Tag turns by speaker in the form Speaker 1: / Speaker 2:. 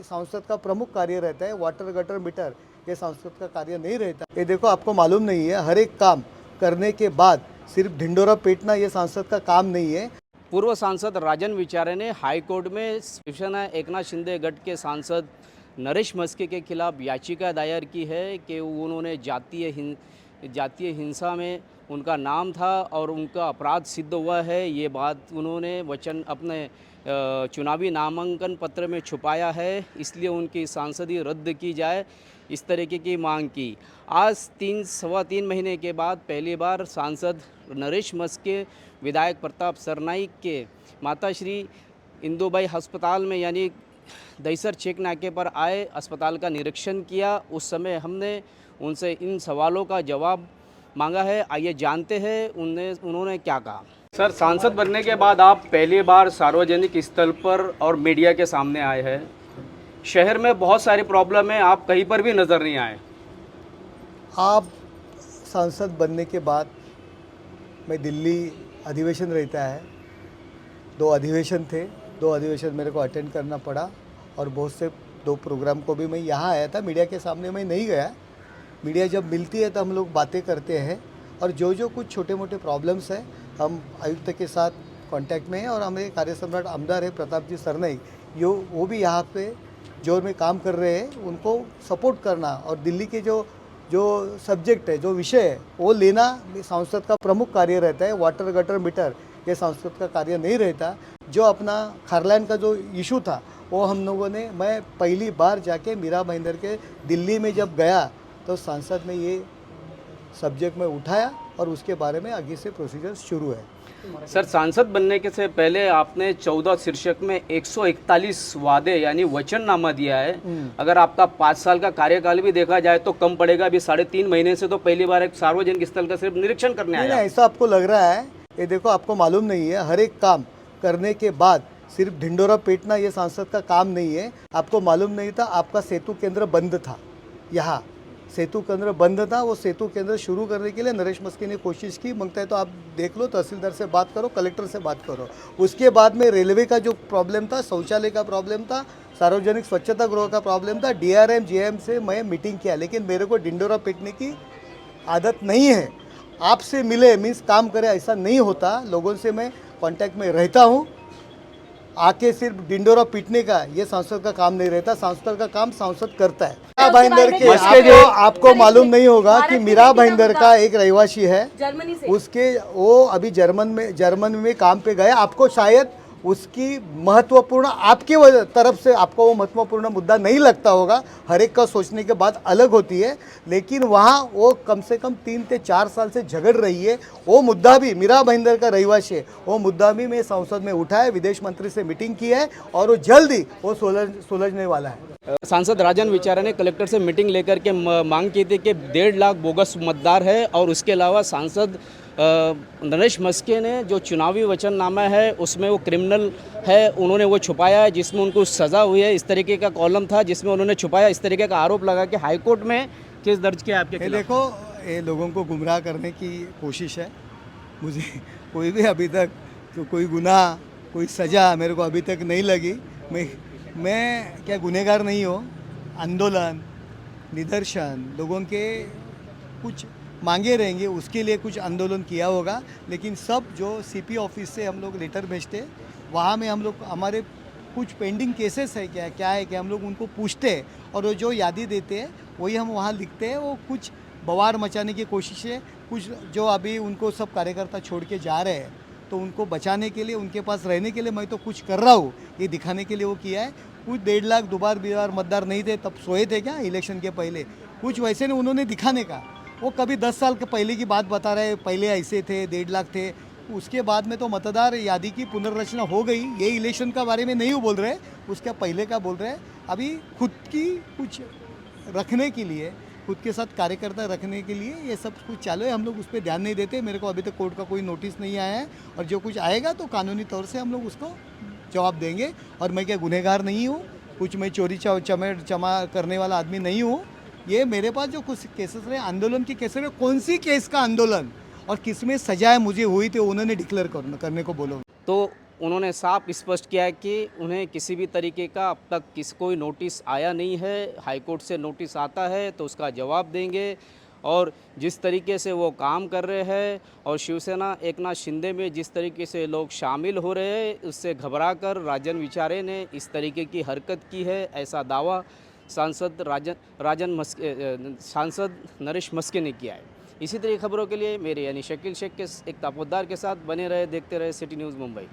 Speaker 1: सांसद का प्रमुख कार्य रहता है। वाटर गटर मीटर ये सांसद का कार्य नहीं रहता। ये देखो, आपको मालूम नहीं है, हर एक काम करने के बाद सिर्फ ढिंडोरा पीटना ये सांसद का काम नहीं है।
Speaker 2: पूर्व सांसद राजन विचारे ने हाईकोर्ट में शिवसेना एकनाथ शिंदे गठ के सांसद नरेश मस्के के खिलाफ याचिका दायर की है कि उन्होंने जातीय हिंसा में उनका नाम था और उनका अपराध सिद्ध हुआ है। ये बात उन्होंने वचन अपने चुनावी नामांकन पत्र में छुपाया है, इसलिए उनकी सांसदी रद्द की जाए, इस तरीके की मांग की। आज सवा तीन महीने के बाद पहली बार सांसद नरेश मस्के विधायक प्रताप सरनाईक के माताश्री इंदुबाई अस्पताल में यानी दहीसर चेक नाके पर आए, अस्पताल का निरीक्षण किया। उस समय हमने उनसे इन सवालों का जवाब मांगा है। आइए जानते हैं उन्होंने क्या कहा। सर, सांसद बनने के बाद आप पहली बार सार्वजनिक स्थल पर और मीडिया के सामने आए हैं। शहर में बहुत सारी प्रॉब्लम है, आप कहीं पर भी नज़र नहीं आए।
Speaker 1: आप सांसद बनने के बाद मैं दिल्ली अधिवेशन रहता है, 2 अधिवेशन थे, 2 अधिवेशन मेरे को अटेंड करना पड़ा और बहुत से 2 प्रोग्राम को भी मैं यहाँ आया था। मीडिया के सामने मैं नहीं गया। मीडिया जब मिलती है तो हम लोग बातें करते हैं और जो कुछ छोटे मोटे प्रॉब्लम्स हैं हम आयुक्त के साथ कांटेक्ट में हैं और हमारे कार्य सम्राट आमदार है प्रताप जी सरनाईक, वो भी यहाँ पे जोर में काम कर रहे हैं। उनको सपोर्ट करना और दिल्ली के जो सब्जेक्ट है, जो विषय है, वो लेना सांसद का प्रमुख कार्य रहता है। वाटर गटर मीटर ये सांसद का कार्य नहीं रहता। जो अपना खारलैंड का जो इशू था वो हम लोगों ने, मैं पहली बार जाके मीरा भाईंदर के दिल्ली में जब गया तो सांसद ने ये सब्जेक्ट में उठाया और उसके बारे में आगे से प्रोसीजर शुरू है।
Speaker 2: सर, सांसद बनने के से पहले आपने 14 शीर्षक में 141 वादे यानी वचननामा दिया है। अगर आपका 5 साल का कार्यकाल भी देखा जाए तो कम पड़ेगा। अभी 3.5 महीने से तो पहली बार एक सार्वजनिक स्थल का सिर्फ निरीक्षण करने आया।
Speaker 1: ऐसा आपको लग रहा है। ये देखो, आपको मालूम नहीं है, हर एक काम करने के बाद सिर्फ ढिंडोरा पीटना ये सांसद का काम नहीं है। आपको मालूम नहीं था, आपका सेतु केंद्र बंद था। यहाँ सेतु केंद्र बंद था, वो सेतु केंद्र शुरू करने के लिए नरेश मस्के ने कोशिश की। मांगता है तो आप देख लो, तहसीलदार से बात करो, कलेक्टर से बात करो। उसके बाद में रेलवे का जो प्रॉब्लम था, शौचालय का प्रॉब्लम था, सार्वजनिक स्वच्छता गृह का प्रॉब्लम था, DRM GM से मैं मीटिंग किया, लेकिन मेरे को ढिंडोरा पीटने की आदत नहीं है। आपसे मिले मीन्स काम करे ऐसा नहीं होता। लोगों से मैं कांटेक्ट में रहता हूँ। आके सिर्फ डिंडोरा पीटने का ये सांसद का काम नहीं रहता। सांसद का काम सांसद करता है। मीरा भाईंदर के आपको मालूम नहीं होगा कि मीरा भाईंदर का एक रहवासी है, उसके वो अभी जर्मन में काम पे गए। आपको शायद उसकी महत्वपूर्ण आपकी तरफ से आपको वो महत्वपूर्ण मुद्दा नहीं लगता होगा। हर एक का सोचने के बाद अलग होती है, लेकिन वहाँ वो कम से कम 3 से 4 साल से झगड़ रही है। वो मुद्दा भी मीरा भाईंदर का रहवासी है, वो मुद्दा भी मैं संसद में उठाया, विदेश मंत्री से मीटिंग की है और वो जल्द ही वो सुलझने वाला है।
Speaker 2: सांसद राजन विचारे ने कलेक्टर से मीटिंग लेकर के मांग की थी कि 1.5 लाख बोगस मतदार है और उसके अलावा सांसद नरेश मस्के ने जो चुनावी वचननामा है उसमें वो क्रिमिनल है, उन्होंने वो छुपाया है, जिसमें उनको सज़ा हुई है। इस तरीके का कॉलम था जिसमें उन्होंने छुपाया, इस तरीके का आरोप लगा कि हाईकोर्ट में केस दर्ज किया आपके खिलाफ।
Speaker 1: देखो, ये लोगों को गुमराह करने की कोशिश है। मुझे कोई भी अभी तक तो कोई गुनाह, कोई सज़ा मेरे को अभी तक नहीं लगी। मैं क्या गुनहगार नहीं हूँ। आंदोलन, निदर्शन, लोगों के कुछ मांगे रहेंगे, उसके लिए कुछ आंदोलन किया होगा। लेकिन सब जो CP ऑफिस से हम लोग लेटर भेजते, वहाँ में हम लोग हमारे कुछ पेंडिंग केसेस है क्या है कि हम लोग उनको पूछते हैं और वो जो यादी देते हैं वही हम वहाँ लिखते हैं। वो कुछ बवाल मचाने की कोशिश है। कुछ जो अभी उनको सब कार्यकर्ता छोड़ के जा रहे हैं तो उनको बचाने के लिए, उनके पास रहने के लिए मैं तो कुछ कर रहा हूँ, ये दिखाने के लिए वो किया है। कुछ 1.5 लाख दोबार मतदार नहीं थे, तब सोए थे क्या इलेक्शन के पहले? कुछ वैसे नहीं, उन्होंने दिखाने का। वो कभी 10 साल के पहले की बात बता रहे, पहले ऐसे थे, 1.5 लाख थे। उसके बाद में तो मतदार यादी की पुनर्रचना हो गई। ये इलेक्शन का बारे में नहीं बोल रहे, उसके पहले का बोल रहे हैं। अभी खुद की कुछ रखने के लिए, खुद के साथ कार्यकर्ता रखने के लिए ये सब कुछ चालू है। हम लोग उस पर ध्यान नहीं देते। मेरे को अभी तक कोर्ट का कोई नोटिस नहीं आया है और जो कुछ आएगा तो कानूनी तौर से हम लोग उसको जवाब देंगे। और मैं क्या गुनहगार नहीं हूँ, कुछ मैं चोरी चमा करने वाला आदमी नहीं हूँ। ये मेरे पास जो कुछ केसेस रहे, आंदोलन के केसेस रहे, कौन सी केस का आंदोलन और किस में सजाएं मुझे हुई थी, उन्होंने डिक्लेयर करने को बोलो।
Speaker 2: तो उन्होंने साफ स्पष्ट किया है कि उन्हें किसी भी तरीके का अब तक कोई नोटिस आया नहीं है। हाईकोर्ट से नोटिस आता है तो उसका जवाब देंगे और जिस तरीके से वो काम कर रहे हैं और शिवसेना एकनाथ शिंदे में जिस तरीके से लोग शामिल हो रहे हैं उससे घबराकर राजन विचारे ने इस तरीके की हरकत की है, ऐसा दावा सांसद नरेश मस्के ने किया है। इसी तरह खबरों के लिए मेरे यानी शकील शेख के एक तापोद्दार के साथ बने रहे, देखते रहे सिटी न्यूज़ मुंबई।